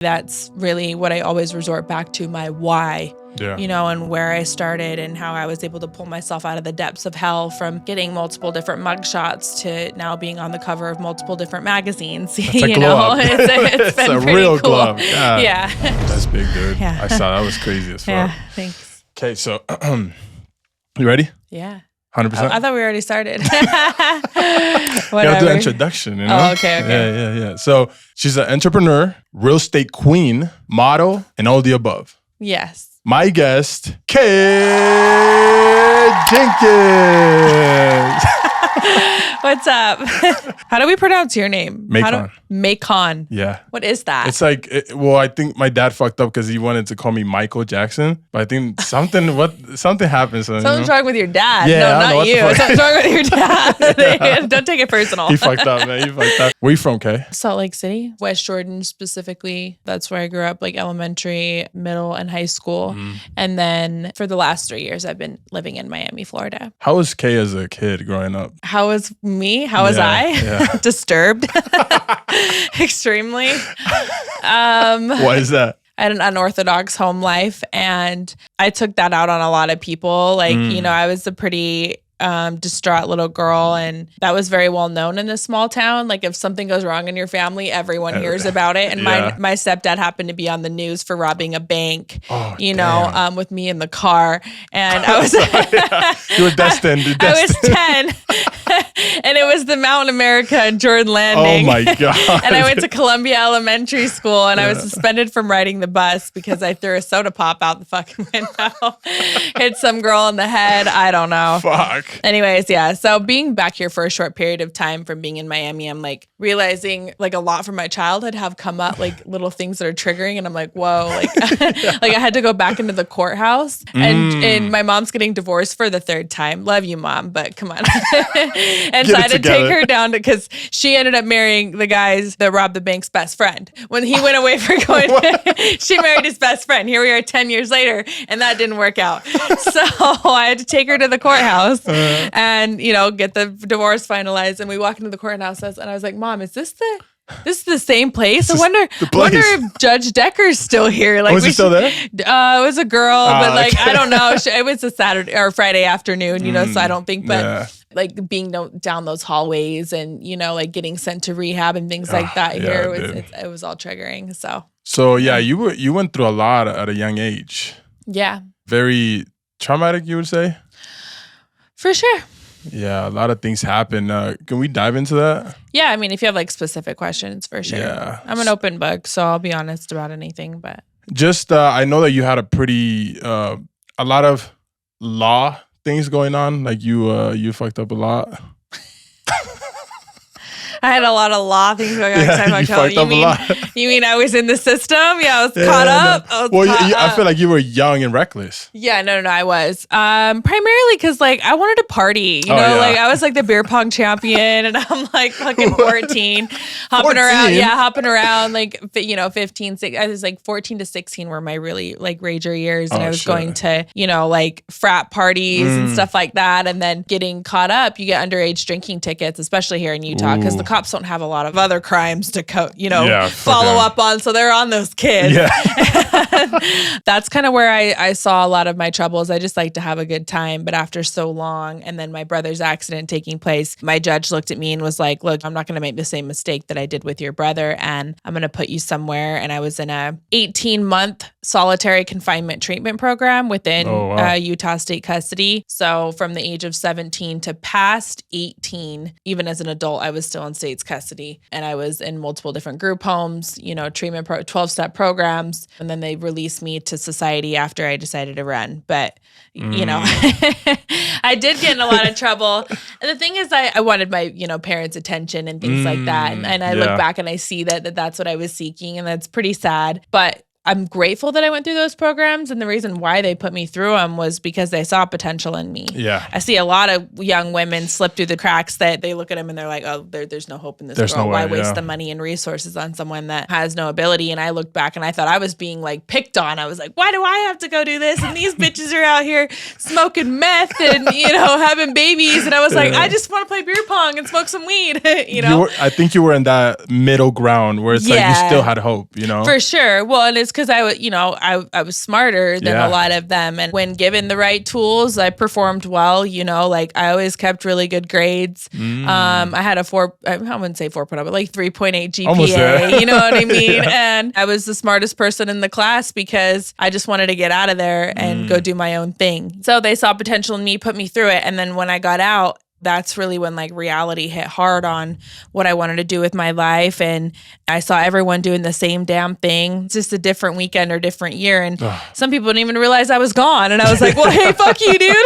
That's really what I always resort back to, my why. Yeah. You know, and where I started and how I was able to pull myself out of the depths of hell from getting multiple different mugshots to now being on the cover of multiple different magazines. That's a glow up. It's been a pretty real cool. glow up. Yeah. That's big, dude. Yeah. I saw that was crazy as fuck. Yeah, thanks. Okay, so you ready? Yeah. 100%? I thought we already started. Gotta do an introduction, you know? Oh, okay. Yeah. So she's an entrepreneur, real estate queen, model, and all the above. Yes. My guest, Kay Jenkins. What's up? How do we pronounce your name? Maikon. Maikon. Yeah. What is that? It's like, I think my dad fucked up because he wanted to call me Michael Jackson. But I think something happened. So, Something's wrong with your dad. Yeah, No, not you. Something's wrong with your dad. Don't take it personal. He fucked up, man. He fucked up. Where you from, Kay? Salt Lake City, West Jordan specifically. That's where I grew up, like elementary, middle, and high school. And then for the last 3 years, I've been living in Miami, Florida. How was Kay as a kid growing up? How was me? How was I? Yeah. Disturbed. Extremely. Why is that? I had an unorthodox home life, and I took that out on a lot of people. Like, you know, I was a pretty distraught little girl, and that was very well known in this small town. Like, if something goes wrong in your family, everyone hears about it. And my stepdad happened to be on the news for robbing a bank, with me in the car. And I was You were destined. I was 10 and it was the Mountain America and Jordan Landing. Oh my God. And I went to Columbia Elementary School, and I was suspended from riding the bus because I threw a soda pop out the fucking window. Hit some girl in the head. I don't know. Fuck. Anyways, yeah. So being back here for a short period of time from being in Miami, I'm like realizing like a lot from my childhood have come up, like little things that are triggering. And I'm like, whoa, like, like I had to go back into the courthouse and my mom's getting divorced for the 3rd time. Love you, Mom, but come on. And so I had to take her down because she ended up marrying the guys that robbed the bank's best friend. When he went away for going, she married his best friend. Here we are 10 years later, and that didn't work out. So I had to take her to the courthouse and, you know, get the divorce finalized. And we walk into the courthouse, and I was like, Mom, is this the same place? I wonder if Judge Decker's still here. Like, was he still there? It was a girl, but like, okay. I don't know. It was a Saturday or Friday afternoon, you know, so I don't think, but like being down those hallways and, you know, like getting sent to rehab and things like that here, it was all triggering. So yeah, you went through a lot at a young age. Yeah. Very traumatic, you would say? For sure. Yeah, a lot of things happen. Can we dive into that? Yeah, I mean, if you have like specific questions, for sure. Yeah. I'm an open book, so I'll be honest about anything, but. Just, I know that you had a lot of law things going on. Like you fucked up a lot. I had a lot of law things going on. Yeah, you fucked up a lot. You mean I was in the system? Yeah, I was caught up. I feel like you were young and reckless. Yeah, no, I was. Primarily because like I wanted to party. You know, like I was like the beer pong champion, and I'm like fucking 14, hopping around like, you know, 15, 16. I was like 14 to 16 were my really like rager years, and I was going to, you know, like frat parties and stuff like that, and then getting caught up. You get underage drinking tickets, especially here in Utah, because the cops don't have a lot of other crimes to follow up on, so they're on those kids. That's kind of where I saw a lot of my troubles. I just like to have a good time, but after so long, and then my brother's accident taking place, my judge looked at me and was like, look, I'm not going to make the same mistake that I did with your brother, and I'm going to put you somewhere. And I was in a 18-month solitary confinement treatment program within Utah state custody. So from the age of 17 to past 18, even as an adult, I was still in state's custody, and I was in multiple different group homes, you know, 12-step programs, and then they released me to society after I decided to run. But you know, I did get in a lot of trouble, and the thing is, I wanted my, you know, parents' attention and things like that, and I look back and I see that that's what I was seeking, and that's pretty sad. But I'm grateful that I went through those programs. And the reason why they put me through them was because they saw potential in me. Yeah. I see a lot of young women slip through the cracks that they look at them and they're like, oh, there's no hope in this girl. Why waste the money and resources on someone that has no ability? And I looked back and I thought I was being like picked on. I was like, why do I have to go do this? And these bitches are out here smoking meth and, having babies. And I was like, I just want to play beer pong and smoke some weed, I think you were in that middle ground where it's like you still had hope, For sure. Well, and it's because I was smarter than a lot of them. And when given the right tools, I performed well, like I always kept really good grades. I had I wouldn't say 4.0, but like 3.8 GPA, you know what I mean? And I was the smartest person in the class because I just wanted to get out of there and go do my own thing. So they saw potential in me, put me through it. And then when I got out, that's really when like reality hit hard on what I wanted to do with my life. And I saw everyone doing the same damn thing. It's just a different weekend or different year. And some people didn't even realize I was gone. And I was like, well, hey, fuck you, dude.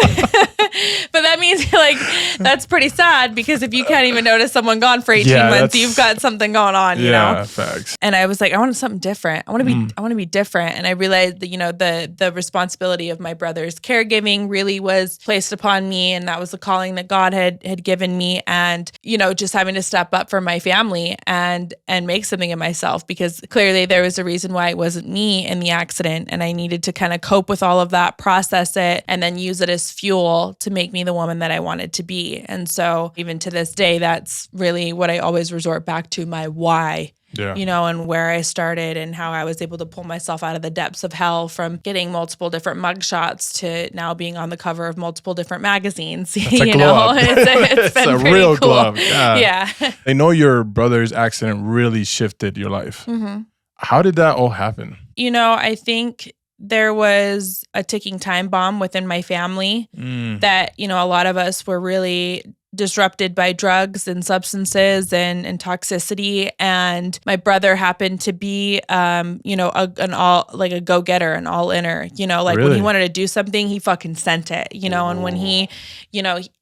But that means like, that's pretty sad because if you can't even notice someone gone for 18 months, you've got something going on, you know? Facts. And I was like, I wanted something different. I want to be different. And I realized that, the responsibility of my brother's caregiving really was placed upon me. And that was the calling that God had given me, and just having to step up for my family and make something of myself, because clearly there was a reason why it wasn't me in the accident, and I needed to kind of cope with all of that, process it, and then use it as fuel to make me the woman that I wanted to be. And so even to this day, that's really what I always resort back to, my why. And where I started and how I was able to pull myself out of the depths of hell from getting multiple different mugshots to now being on the cover of multiple different magazines. It's been a pretty real cool. glove. Yeah. I know your brother's accident really shifted your life. Mm-hmm. How did that all happen? I think there was a ticking time bomb within my family that, a lot of us were really disrupted by drugs and substances and toxicity. And my brother happened to be, a go-getter, an all-inner, Really? When he wanted to do something, he fucking sent it, and when he,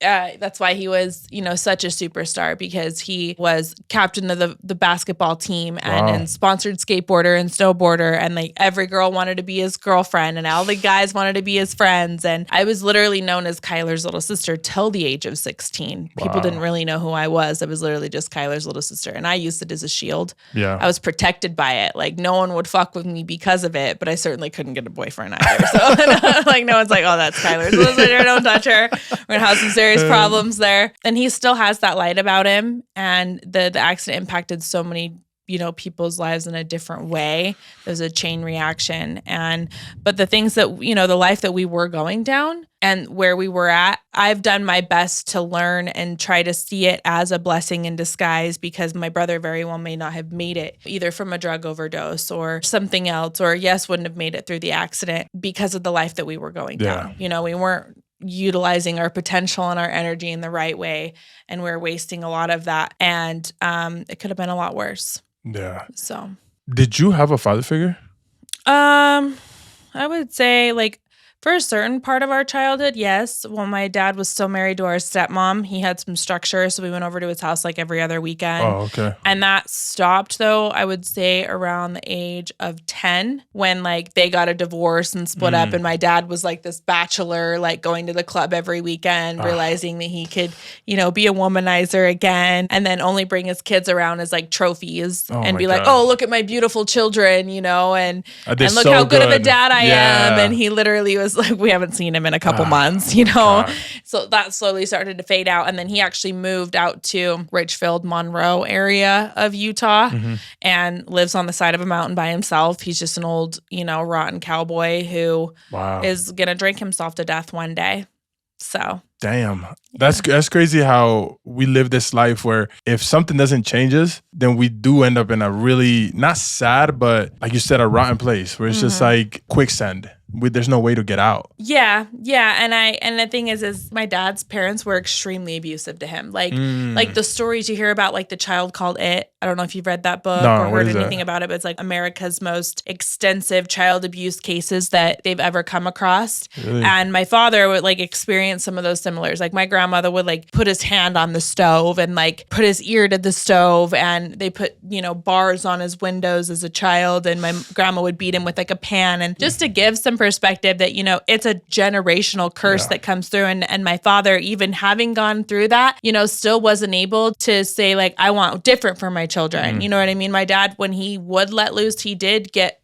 that's why he was, such a superstar, because he was captain of the basketball team and sponsored skateboarder and snowboarder. And like every girl wanted to be his girlfriend and all the guys wanted to be his friends. And I was literally known as Kyler's little sister till the age of 16. People didn't really know who I was. I was literally just Kyler's little sister. And I used it as a shield. Yeah. I was protected by it. Like no one would fuck with me because of it, but I certainly couldn't get a boyfriend either. So like no one's like, oh, that's Kyler's little sister. Don't touch her. We're gonna have some serious problems there. And he still has that light about him. And the accident impacted so many people's lives in a different way. There's a chain reaction. But the things that, the life that we were going down and where we were at, I've done my best to learn and try to see it as a blessing in disguise, because my brother very well may not have made it either from a drug overdose or something else, or wouldn't have made it through the accident because of the life that we were going down. We weren't utilizing our potential and our energy in the right way, and we're wasting a lot of that. And it could have been a lot worse. Yeah. So, did you have a father figure? I would say like for a certain part of our childhood, yes. Well, my dad was still married to our stepmom. He had some structure, so we went over to his house like every other weekend. Oh, okay. And that stopped, though, I would say around the age of 10, when like they got a divorce and split up, and my dad was like this bachelor, like going to the club every weekend, realizing that he could, be a womanizer again, and then only bring his kids around as like trophies and be like, oh, look at my beautiful children, and look how good of a dad I am. And he literally was like, we haven't seen him in a couple months, God. So that slowly started to fade out. And then he actually moved out to Richfield, Monroe area of Utah and lives on the side of a mountain by himself. He's just an old, rotten cowboy who is going to drink himself to death one day. So. Damn. That's crazy how we live this life where if something doesn't change us, then we do end up in a really, not sad, but like you said, a rotten place where it's just like quicksand. There's no way to get out. Yeah. And the thing is my dad's parents were extremely abusive to him. Like the stories you hear about, like the child called It, I don't know if you've read that book or heard anything about it, but it's like America's most extensive child abuse cases that they've ever come across. Really? And my father would like experience some of those similars. Like my grandmother would like put his hand on the stove and like put his ear to the stove, and they put, bars on his windows as a child, and my grandma would beat him with like a pan. And just to give some perspective that, it's a generational curse that comes through. And my father, even having gone through that, still wasn't able to say like, I want different for my children. You know what I mean? My dad, when he would let loose, he did get,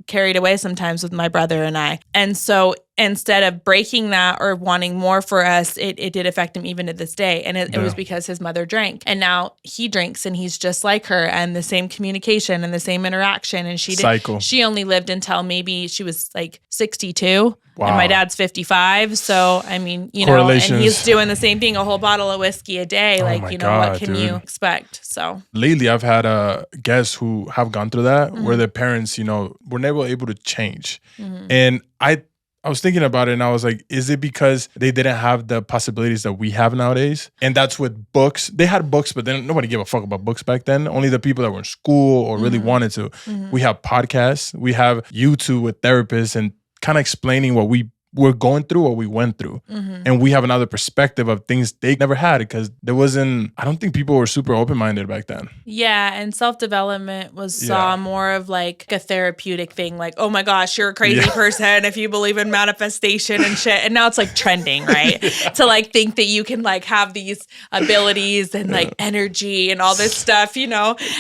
carried away sometimes with my brother and I. And so instead of breaking that or wanting more for us, it did affect him even to this day. And it was because his mother drank. And now he drinks and he's just like her, and the same communication and the same interaction. And she only lived until maybe she was like 62. Wow. And my dad's 55. So, I mean, and he's doing the same thing, a whole bottle of whiskey a day. Like, what can you expect? So lately I've had guests who have gone through that where their parents, were never able to change. And I was thinking about it and I was like, is it because they didn't have the possibilities that we have nowadays? And that's with books. They had books, but then nobody gave a fuck about books back then. Only the people that were in school or really wanted to. We have podcasts. We have YouTube with therapists and kind of explaining what we're going through or we went through. And we have another perspective of things they never had because I don't think people were super open-minded back then. Yeah, and self-development saw more of like a therapeutic thing. Like, oh my gosh, you're a crazy person if you believe in manifestation and shit. And now it's like trending, right? To like think that you can like have these abilities and like energy and all this stuff,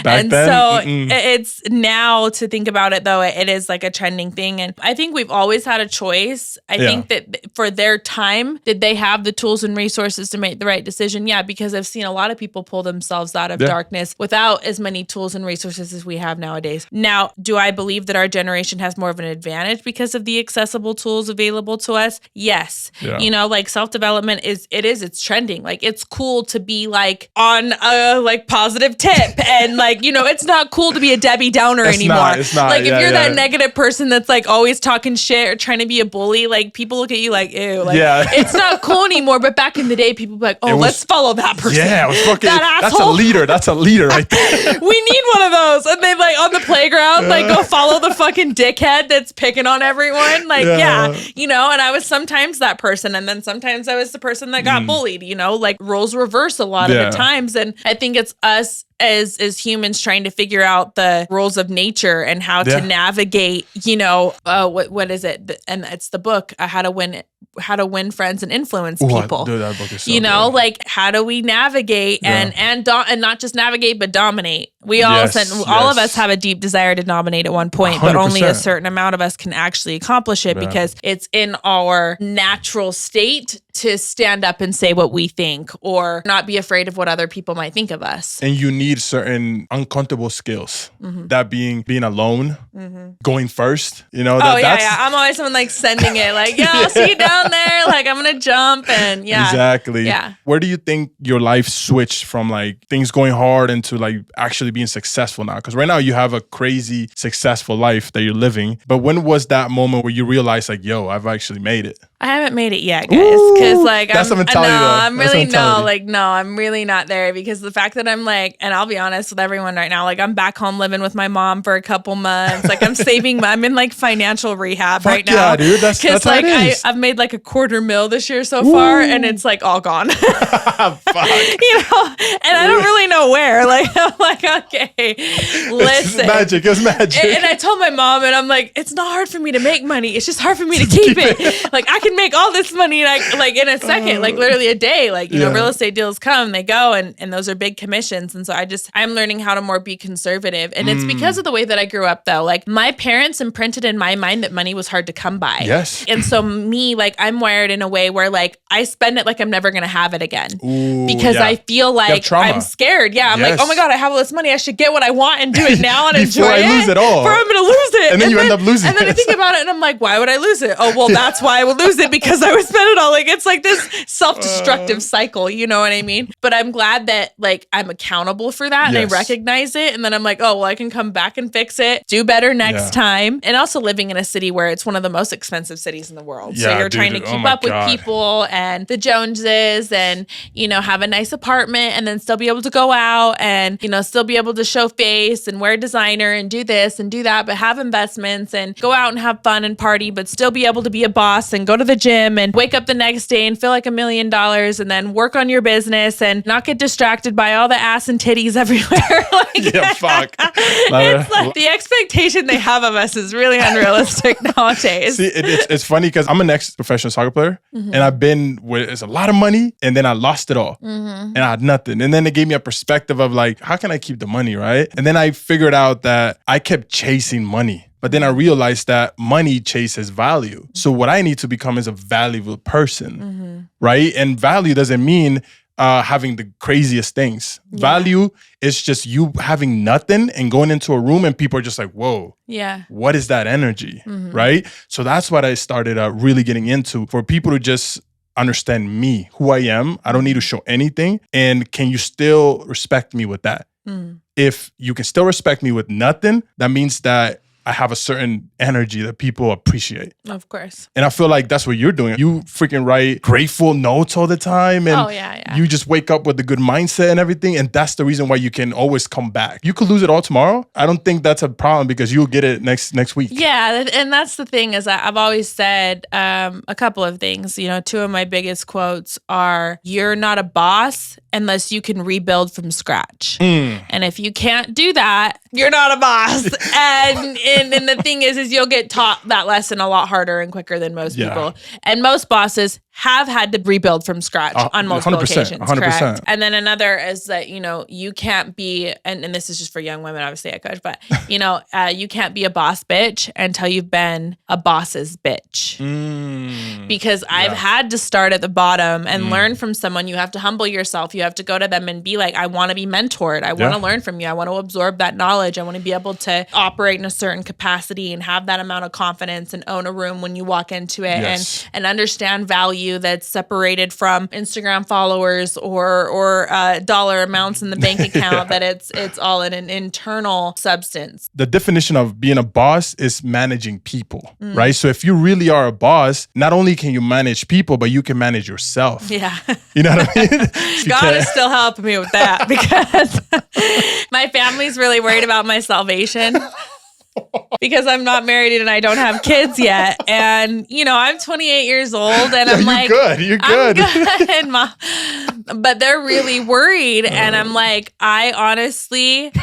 Back then, it's now to think about it though, it is like a trending thing. And I think we've always had a choice. I think that for their time, did they have the tools and resources to make the right decision? Yeah, because I've seen a lot of people pull themselves out of darkness without as many tools and resources as we have nowadays. Now, do I believe that our generation has more of an advantage because of the accessible tools available to us? Yes. Yeah. Like self-development it's trending. Like it's cool to be like on a like positive tip and like, it's not cool to be a Debbie Downer anymore. It's not. Like if you're that negative person that's like always talking shit or trying to be a bully, like people look at you like, ew, like it's not cool anymore. But back in the day, people be like, let's follow that person. Yeah, it was fucking, that's a leader right there. We need one of those. And they like on the playground, like go follow the fucking dickhead that's picking on everyone. Like, and I was sometimes that person. And then sometimes I was the person that got bullied, like roles reverse a lot of the times. And I think it's us as humans trying to figure out the rules of nature and how to navigate, what is it? And it's the book, How to Win Friends and Influence People. Dude, that book is so good. Like how do we navigate and not just navigate, but dominate. We all of us have a deep desire to dominate at one point, 100%. But only a certain amount of us can actually accomplish it because it's in our natural state to stand up and say what we think or not be afraid of what other people might think of us. And you need certain uncomfortable skills. That being alone, going first, I'm always someone like sending it like, I'll see you down there. Like I'm going to jump and Exactly. Yeah. Where do you think your life switched from like things going hard into like actually being successful now? Because right now you have a crazy successful life that you're living. But when was that moment where you realized like, yo, I've actually made it? I haven't made it yet, guys. Because like I'm really not there because the fact that I'm like, and I'll be honest with everyone right now, like I'm back home living with my mom for a couple months. Like I'm saving, I'm in like financial rehab right now. Yeah, dude, that's like I've made like $250,000 this year so far, and it's like all gone. Fuck. And I don't really know where. Like I'm like, okay, listen, it was magic. And I told my mom, and I'm like, it's not hard for me to make money. It's just hard for me to keep it. Like I can make all this money like in a second, like literally a day. Like real estate deals come, they go, and those are big commissions. And so I'm learning how to more be conservative, and it's because of the way that I grew up though. Like my parents imprinted in my mind that money was hard to come by. Yes. And so me, like I'm wired in a way where like I spend it like I'm never gonna have it again. Because I feel like I'm scared. Yeah, I'm like, oh my God, I have all this money. I should get what I want and do it now and enjoy it. Before I lose it all. Before I'm gonna lose it. And then you end up losing it. And then I think about it and I'm like, why would I lose it? Oh, well, that's why I would lose it. it because I would spend it all. Like, it's like this self-destructive cycle, you know what I mean? But I'm glad that like I'm accountable for that and I recognize it. And then I'm like, oh, well, I can come back and fix it, do better next time. And also living in a city where it's one of the most expensive cities in the world. So you're trying to keep up with people and the Joneses and, you know, have a nice apartment and then still be able to go out and, you know, still be able to show face and wear designer and do this and do that, but have investments and go out and have fun and party, but still be able to be a boss and go to the gym and wake up the next day and feel like $1 million and then work on your business and not get distracted by all the ass and titties everywhere. Like, fuck. It's like the expectation they have of us is really unrealistic nowadays. See, it's funny because I'm an ex-professional soccer player and I've been where it's a lot of money and then I lost it all and I had nothing. And then it gave me a perspective of like, how can I keep the money, right? And then I figured out that I kept chasing money. But then I realized that money chases value. So what I need to become is a valuable person, right? And value doesn't mean having the craziest things. Value is just you having nothing and going into a room and people are just like, whoa, what is that energy, right? So that's what I started really getting into, for people to just understand me, who I am. I don't need to show anything. And can you still respect me with that? If you can still respect me with nothing, that means that I have a certain energy that people appreciate. Of course. And I feel like that's what you're doing. You freaking write grateful notes all the time. And you just wake up with a good mindset and everything. And that's the reason why you can always come back. You could lose it all tomorrow. I don't think that's a problem because you'll get it next week. Yeah. And that's the thing is I've always said a couple of things. You know, two of my biggest quotes are, you're not a boss unless you can rebuild from scratch. And if you can't do that, you're not a boss. And the thing is you'll get taught that lesson a lot harder and quicker than most people. And most bosses have had to rebuild from scratch on multiple occasions. 100%. Correct? And then another is that, you know, you can't be, and this is just for young women, obviously I coach, but, you know, you can't be a boss bitch until you've been a boss's bitch. Because I've had to start at the bottom and learn from someone. You have to humble yourself. You have to go to them and be like, I want to be mentored. I want to learn from you. I want to absorb that knowledge. I want to be able to operate in a certain capacity and have that amount of confidence and own a room when you walk into it and understand value that's separated from Instagram followers or dollar amounts in the bank account, that it's all in an internal substance. The definition of being a boss is managing people, right? So if you really are a boss, not only can you manage people, but you can manage yourself. Yeah. You know what I mean? God is still helping me with that because my family's really worried about my salvation. Because I'm not married and I don't have kids yet. And, you know, I'm 28 years old and I'm like, you're good. I'm good, Mom. But they're really worried. And I'm like, I honestly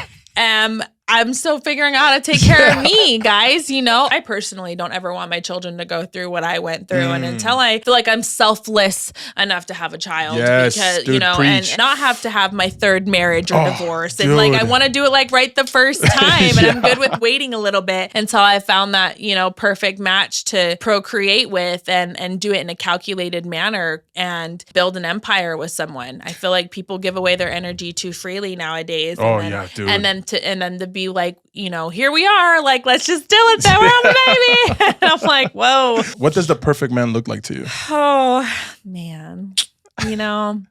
I'm still figuring out how to take care of me, guys. You know, I personally don't ever want my children to go through what I went through. And until I feel like I'm selfless enough to have a child, because, you know, and not have to have my third marriage or divorce. And like, I want to do it like right the first time. And I'm good with waiting a little bit until I found that, you know, perfect match to procreate with and do it in a calculated manner and build an empire with someone. I feel like people give away their energy too freely nowadays. And then to be like, you know, here we are, like, let's just do it, then we're on the baby. And I'm like, whoa. What does the perfect man look like to you? Oh, man. You know,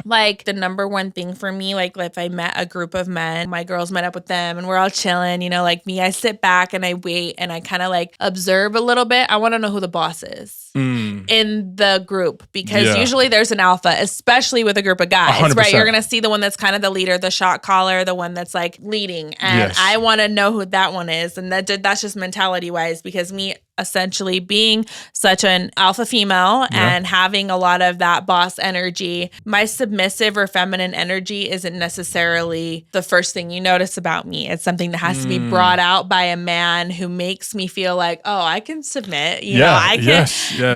like the number one thing for me, like if I met a group of men, my girls met up with them and we're all chilling, you know, like me, I sit back and I wait and I kind of like observe a little bit. I want to know who the boss is in the group, because usually there's an alpha, especially with a group of guys, 100%. right? You're going to see the one that's kind of the leader, the shot caller, the one that's like leading. And I want to know who that one is. And that's just mentality wise, because me essentially being such an alpha female and having a lot of that boss energy, my submissive or feminine energy isn't necessarily the first thing you notice about me. It's something that has to be brought out by a man who makes me feel like, oh, I can submit. You know, I can.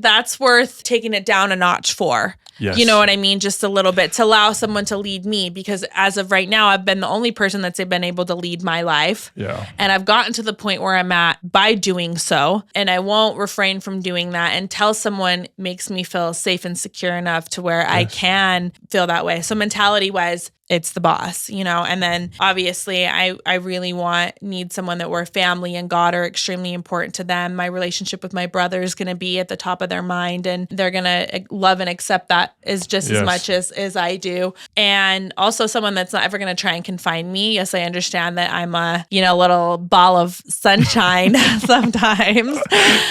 That's worth taking it down a notch for. You know what I mean? Just a little bit to allow someone to lead me, because as of right now, I've been the only person that's been able to lead my life. And I've gotten to the point where I'm at by doing so. And I won't refrain from doing that until someone makes me feel safe and secure enough to where I can feel that way. So mentality wise, it's the boss, you know? And then obviously I really need someone that where family and God are extremely important to them. My relationship with my brother is going to be at the top of their mind, and they're going to love and accept that as just as much as I do. And also someone that's not ever going to try and confine me. Yes, I understand that I'm a, little ball of sunshine sometimes.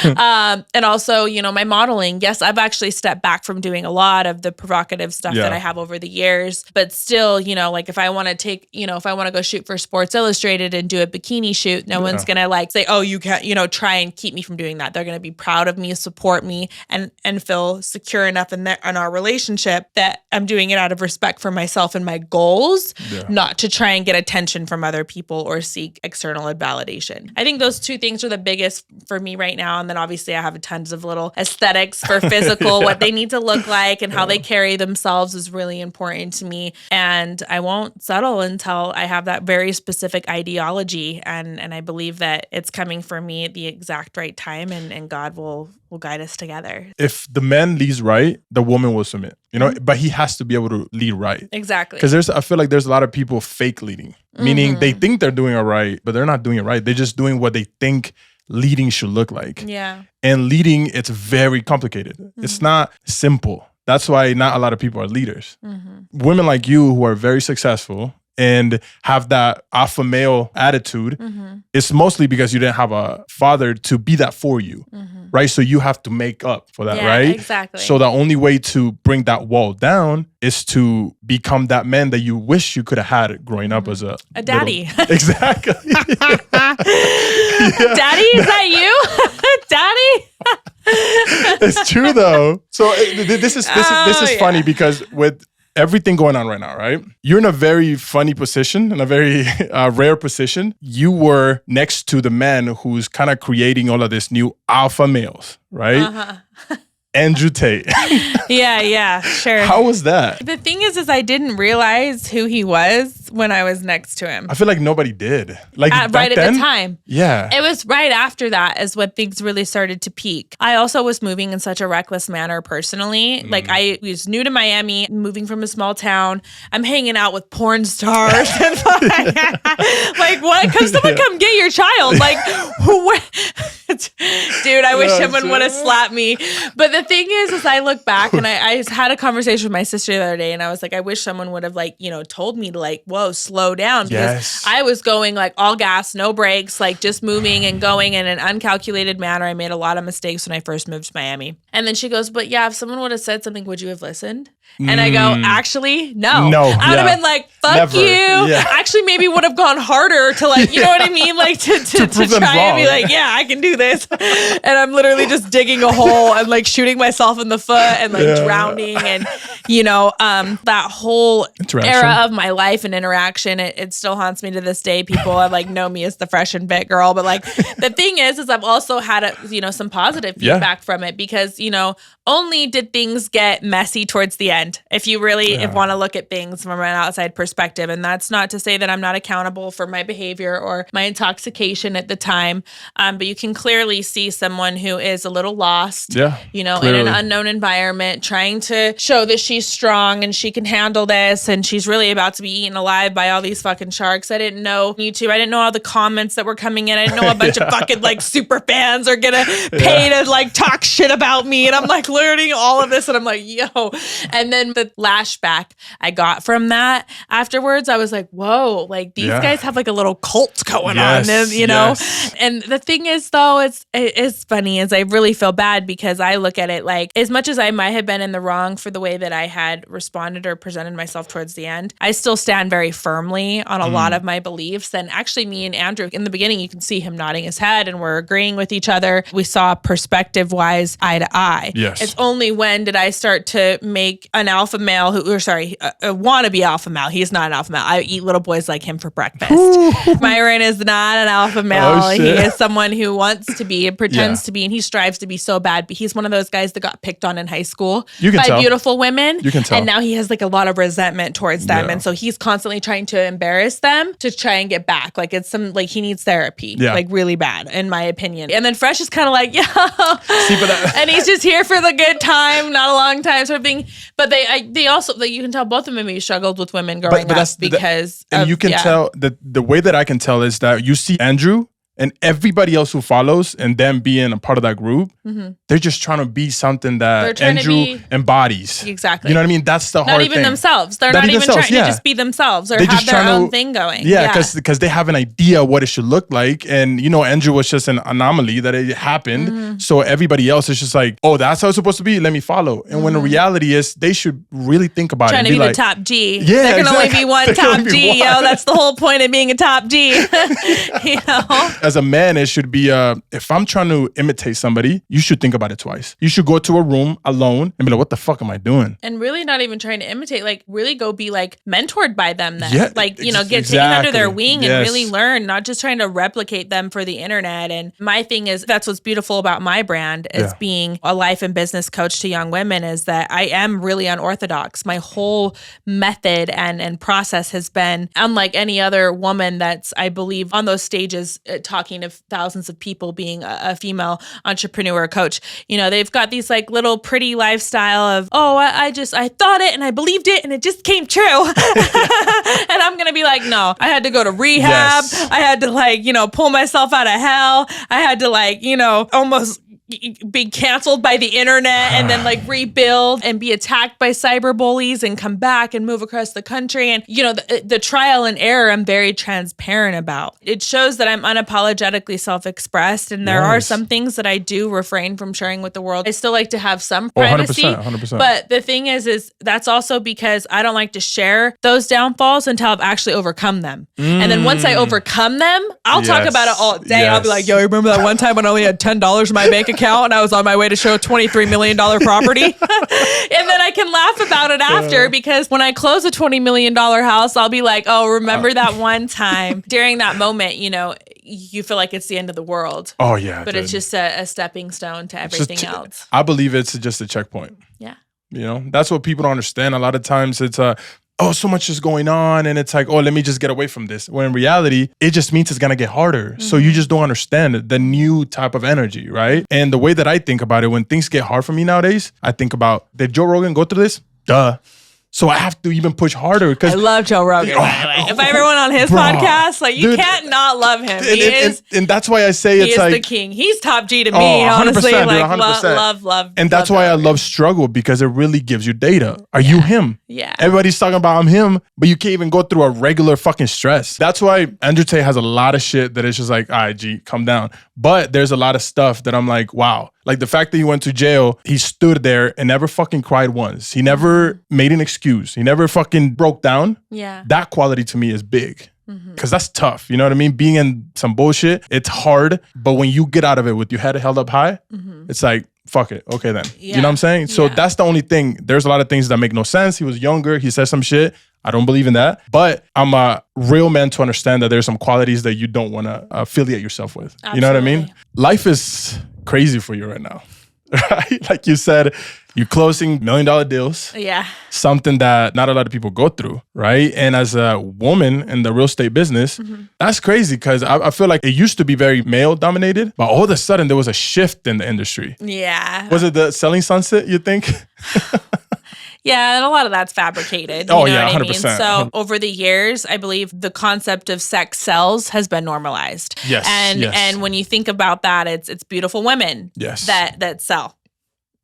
And also, my modeling. Yes, I've actually stepped back from doing a lot of the provocative stuff that I have over the years, but still, like if I want to take, if I want to go shoot for Sports Illustrated and do a bikini shoot, no one's going to like say, oh, you can't, try and keep me from doing that. They're going to be proud of me, support me, and feel secure enough in our relationship that I'm doing it out of respect for myself and my goals, not to try and get attention from other people or seek external validation. I think those two things are the biggest for me right now. And then obviously I have tons of little aesthetics for physical, what they need to look like and how they carry themselves is really important to me. And I won't settle until I have that very specific ideology. And I believe that it's coming for me at the exact right time, and God will guide us together. If the man leads right, the woman will submit, but he has to be able to lead right. Exactly. Because I feel like there's a lot of people fake leading, meaning they think they're doing it right, but they're not doing it right. They're just doing what they think leading should look like. Yeah. And leading, it's very complicated. It's not simple. That's why not a lot of people are leaders. Women like you who are very successful and have that alpha male attitude, it's mostly because you didn't have a father to be that for you, right? So you have to make up for that, right? Exactly. So the only way to bring that wall down is to become that man that you wish you could have had growing up as a daddy. Exactly. Daddy, is that you? Daddy? It's true though. So this is funny because with everything going on right now, right? You're in a very funny position, in a very rare position. You were next to the man who's kind of creating all of this new alpha males, right? Andrew Tate. Yeah, sure. How was that? The thing is I didn't realize who he was when I was next to him. I feel like nobody did. Like right at the time. Yeah. It was right after that is when things really started to peak. I also was moving in such a reckless manner personally. Like I was new to Miami, moving from a small town. I'm hanging out with porn stars. And like what? Come get your child. Like, dude, I wish someone would have slapped me. But the thing is I look back and I had a conversation with my sister the other day, and I was like, I wish someone would have told me to whoa, slow down. Because I was going like all gas, no brakes, like just moving and going in an uncalculated manner. I made a lot of mistakes when I first moved to Miami. And then she goes, but yeah, if someone would have said something, would you have listened? And I go, actually, no. I would have been like, fuck Never. You. Yeah. Actually, maybe would have gone harder to you know what I mean? Like to try and be like, yeah, I can do this. And I'm literally just digging a hole and like shooting myself in the foot and drowning. And, that whole era of my life and interaction, it still haunts me to this day. People know me as the fresh and fit girl. But the thing is I've also had some positive feedback from it because, only did things get messy towards the end. If you really want to look at things from an outside perspective. And that's not to say that I'm not accountable for my behavior or my intoxication at the time. But you can clearly see someone who is a little lost, in an unknown environment, trying to show that she's strong and she can handle this. And she's really about to be eaten alive by all these fucking sharks. I didn't know YouTube. I didn't know all the comments that were coming in. I didn't know a bunch of fucking super fans are going to pay to talk shit about me. And I'm learning all of this and I'm like, yo. And then the lashback I got from that afterwards, I was like, whoa, these guys have a little cult going on, And the thing is though, it's funny as I really feel bad because I look at it as much as I might have been in the wrong for the way that I had responded or presented myself towards the end, I still stand very firmly on a lot of my beliefs. And actually me and Andrew, in the beginning, you can see him nodding his head and we're agreeing with each other. We saw perspective wise eye to eye. Yes. It's only when did I start to make an alpha male a wannabe alpha male. He's not an alpha male. I eat little boys like him for breakfast. Myron is not an alpha male. He is someone who wants to be and pretends pretends to be, and he strives to be so bad, but he's one of those guys that got picked on in high school by beautiful women. You can tell. And now he has like a lot of resentment towards them. And so he's constantly trying to embarrass them to try and get back. Like it's like he needs therapy, like really bad, in my opinion. And then Fresh is kind of like, and he's just here for the good time, not a long time sort of thing. But they also, like, you can tell both of them maybe struggled with women growing up because and you can tell that the way that I can tell is that you see Andrew and everybody else who follows and them being a part of that group, they're just trying to be something that Andrew embodies. Exactly. You know what I mean? That's the hard thing. Not even themselves. They're not even trying to just be themselves or have their own thing going. Yeah, because they have an idea what it should look like. And, you know, Andrew was just an anomaly that it happened. So everybody else is just like, oh, that's how it's supposed to be. Let me follow. And when the reality is they should really think about trying it. Trying to be like, the top G. Yeah, there can only be one top G, yo. That's the whole point of being a top G. You know? As a man, it should be, if I'm trying to imitate somebody, you should think about it twice. You should go to a room alone and be like, what the fuck am I doing? And really not even trying to imitate, like really go be like mentored by them then. Yeah, like, you know, get taken under their wing and really learn, not just trying to replicate them for the internet. And my thing is, that's what's beautiful about my brand is being a life and business coach to young women, is that I am really unorthodox. My whole method and process has been unlike any other woman that's, I believe, on those stages talking to thousands of people, being a female entrepreneur coach. You know, they've got these like little pretty lifestyle of, I thought it and I believed it and it just came true. And I'm going to be like, no, I had to go to rehab. Yes. I had to like, you know, pull myself out of hell. I had to like, you know, almost be canceled by the internet and then like rebuild and be attacked by cyber bullies and come back and move across the country. And, you know, the trial and error I'm very transparent about. It shows that I'm unapologetically self-expressed. And there are some things that I do refrain from sharing with the world. I still like to have some privacy. 100%. But the thing is that's also because I don't like to share those downfalls until I've actually overcome them. And then once I overcome them, I'll talk about it all day. I'll be like, yo, remember that one time when I only had $10 in my bank account and I was on my way to show a $23 million property? And then I can laugh about it after, because when I close a $20 million house, I'll be like, oh, remember that one time. During that moment, you know, you feel like it's the end of the world. Oh, yeah. But it's just a stepping stone to everything else. I believe it's just a checkpoint. Yeah. You know, that's what people don't understand. A lot of times it's so much is going on and it's like, oh, let me just get away from this. When in reality, it just means it's going to get harder. So you just don't understand the new type of energy, right? And the way that I think about it, when things get hard for me nowadays, I think about, did Joe Rogan go through this? Duh. So I have to even push harder. I love Joe Rogan. If I ever went on his podcast, like you can't not love him. And that's why I say it's like, he is the king. He's top G to me, honestly. Dude, like 100%. Love. And that's why I love struggle, because it really gives you data. Are you him? Yeah. Everybody's talking about I'm him, but you can't even go through a regular fucking stress. That's why Andrew Tate has a lot of shit that it's just like, all right, G, calm down. But there's a lot of stuff that I'm like, wow. Like the fact that he went to jail, he stood there and never fucking cried once. He never made an excuse. He never fucking broke down. Yeah. That quality to me is big. Because that's tough. You know what I mean? Being in some bullshit, it's hard. But when you get out of it with your head held up high, it's like, fuck it. Okay then. You know what I'm saying? So that's the only thing. There's a lot of things that make no sense. He was younger. He said some shit. I don't believe in that. But I'm a real man to understand that there's some qualities that you don't want to affiliate yourself with. Absolutely. You know what I mean? Life is crazy for you right now. Right? Like you said, you're closing $1 million deals. Yeah. Something that not a lot of people go through, right? And as a woman in the real estate business, that's crazy, because I feel like it used to be very male dominated, but all of a sudden there was a shift in the industry. Yeah. Was it the selling sunset, you think? Yeah, and a lot of that's fabricated. Oh, you know yeah, what 100%. I mean? So over the years, I believe the concept of sex sells has been normalized. Yes. And when you think about that, it's beautiful women that sell.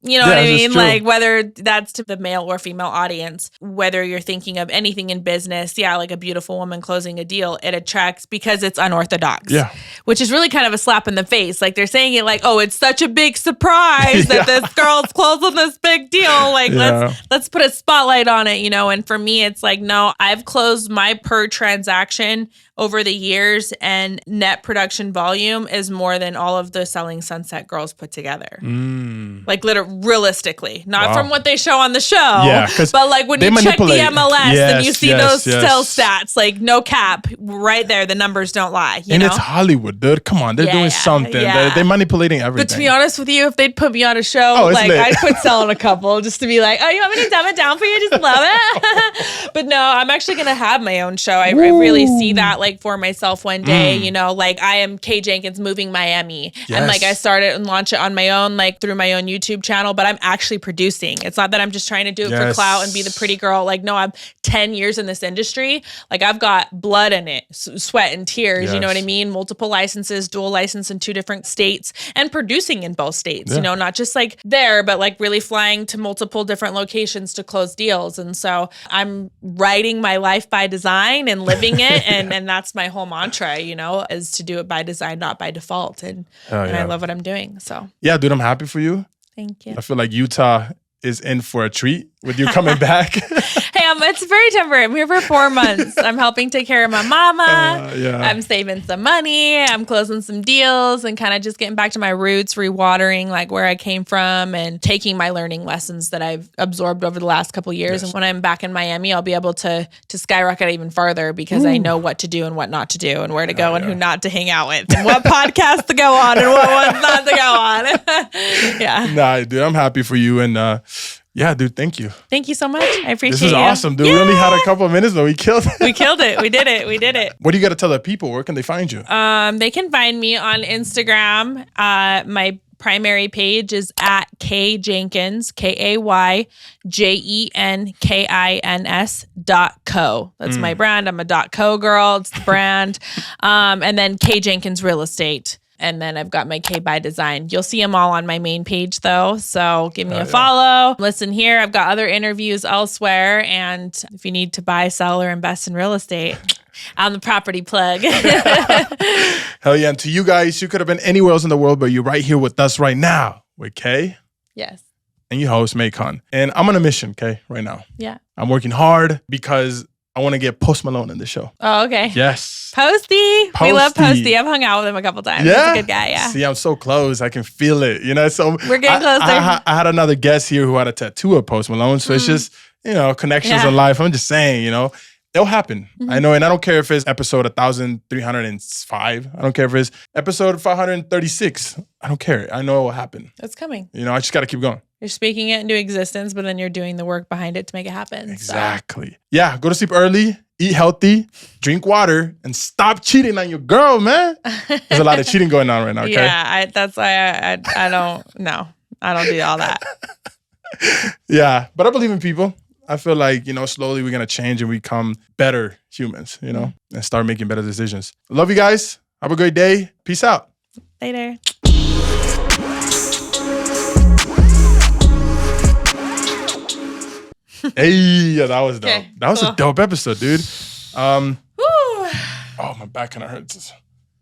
You know what I mean? Like whether that's to the male or female audience, whether you're thinking of anything in business, like a beautiful woman closing a deal, it attracts because it's unorthodox. Yeah. Which is really kind of a slap in the face. Like they're saying it like, oh, it's such a big surprise that this girl's closing this big deal. Like let's put a spotlight on it, you know? And for me, it's like, no, I've closed my per transaction over the years, and net production volume is more than all of the Selling Sunset girls put together. Like realistically, not from what they show on the show, but like when you check the MLS and you see those sales stats, like no cap, right there, the numbers don't lie. You know? It's Hollywood, dude. Come on, they're doing something. They're manipulating everything. But to be honest with you, if they'd put me on a show, like I'd quit selling a couple just to be like, oh, you want me to dumb it down for you? Just love it. But no, I'm actually gonna have my own show. I really see that like for myself one day. You know, like I am Kay Jenkins moving Miami, and like I started and launched it on my own, like through my own YouTube channel. But I'm actually producing. It's not that I'm just trying to do it for clout and be the pretty girl. Like no, I'm 10 years in this industry. Like I've got blood in it, sweat and tears. You know what I mean? Multiple licenses, dual license in 2 different states, and producing in both states. You know, not just like there, but like really flying to multiple different locations to close deals. And so I'm writing my life by design and living it, and that's my whole mantra. You know, is to do it by design, not by default. And I love what I'm doing. So yeah, dude, I'm happy for you. Thank you. I feel like Utah is in for a treat with you coming back. Hey, it's very temporary. I'm here for 4 months. I'm helping take care of my mama. I'm saving some money. I'm closing some deals and kind of just getting back to my roots, rewatering like where I came from and taking my learning lessons that I've absorbed over the last couple of years. And when I'm back in Miami, I'll be able to skyrocket even farther because I know what to do and what not to do and where to go and who not to hang out with and what podcasts to go on and what ones not to go on. Nah, dude, I'm happy for you. And yeah, dude, thank you. Thank you so much. I appreciate it. This is awesome, dude. We only had a couple of minutes, but we killed it. We killed it. We did it. We did it. What do you got to tell the people? Where can they find you? They can find me on Instagram. My primary page is at Kay Jenkins, KayJenkins.co. That's my brand. I'm a .co girl. It's the brand. And then Kay Jenkins Real Estate. And then I've got my K by Design. You'll see them all on my main page though. So give me a follow. Listen here. I've got other interviews elsewhere. And if you need to buy, sell, or invest in real estate, I'm the property plug. Hell yeah. And to you guys, you could have been anywhere else in the world, but you're right here with us right now with Kay. Yes. And you host Maikon. And I'm on a mission, Kay, right now. Yeah. I'm working hard because I want to get Post Malone in the show. Oh, okay. Yes. Posty. We love Posty. I've hung out with him a couple times. Yeah? He's a good guy, yeah. See, I'm so close. I can feel it. You know, so we're getting closer. I had another guest here who had a tattoo of Post Malone. So it's just, you know, connections in life. I'm just saying, you know, it'll happen. I know. And I don't care if it's episode 1,305. I don't care if it's episode 536. I don't care. I know it will happen. It's coming. You know, I just got to keep going. You're speaking it into existence, but then you're doing the work behind it to make it happen. Exactly. So. Yeah. Go to sleep early, eat healthy, drink water, and stop cheating on your girl, man. There's a lot of cheating going on right now. Okay? Yeah. That's why I don't know. I don't do all that. Yeah. But I believe in people. I feel like, you know, slowly we're going to change and become better humans, you know, and start making better decisions. Love you guys. Have a great day. Peace out. Later. Hey, yeah, that was dope. That was a dope episode, dude. Oh, my back kind of hurts.